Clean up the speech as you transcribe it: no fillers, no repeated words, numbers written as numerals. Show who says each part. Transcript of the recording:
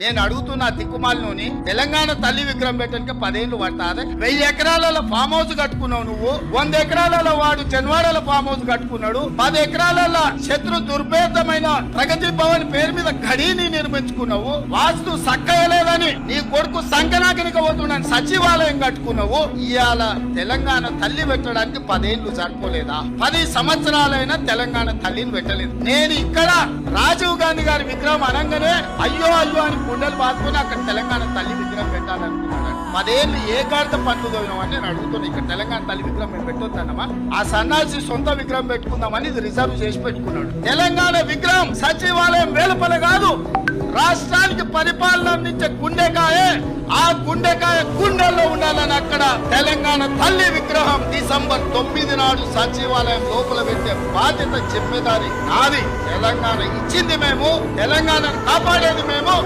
Speaker 1: నేను అడుగుతున్నా తిక్కుమాలినోని తెలంగాణ తల్లి విగ్రహం పెట్టడానికి 10 ఏళ్ళు పడతాదే. 1000 ఎకరాలలో ఫామ్ హౌస్ కట్టుకున్నావు నువ్వు. 100 ఎకరాలలో వాడు చెన్వాడల ఫామ్ హౌస్ కట్టుకున్నాడు. 10 ఎకరాలలో శత్రు దుర్భేదమైన ప్రగతి భవన్ పేరు మీద గడిని నిర్మించుకున్నావు. వాస్తు సక్కయలేదని నీ కొడుకు సంకనాకనిక పోతున్నాను సచివాలయం కట్టుకున్నావు. ఇవాళ తెలంగాణ తల్లి పెట్టడానికి 10 ఏళ్ళు సరిపోలేదా? 10 సంవత్సరాలైనా తెలంగాణ తల్లిని పెట్టలేదు. నేను ఇక్కడ రాజీవ్ గాంధీ గారి విగ్రహం అనగానే అయ్యో అయ్యో అని గుండెలు బాదుకుని అక్కడ తెలంగాణ తల్లి విగ్రహం పెట్టాలనుకున్నాను. 10 ఏళ్ళు ఏ గాడితో పనులు తోగినామని నేను అడుగుతున్నా. ఇక్కడ తెలంగాణ తల్లి విగ్రహం మేము పెట్టొద్దన్నమా? ఆ సన్నాసి సొంత విగ్రహం పెట్టుకుందామని ఇది రిజర్వ్ చేసి పెట్టుకున్నాడు. తెలంగాణ విగ్రహం సచివాలయం వేలుపల కాదు, రాష్ట్రానికి పరిపాలన అందించే గుండెకాయ. ఆ గుండెకాయ గుండెల్లో ఉండాలని అక్కడ తెలంగాణ తల్లి విగ్రహం డిసెంబర్ 9 నాడు సచివాలయం లోపల పెట్టే బాధ్యత చెప్పేదారి నాది. తెలంగాణ ఇచ్చింది మేము, తెలంగాణను కాపాడేది మేము.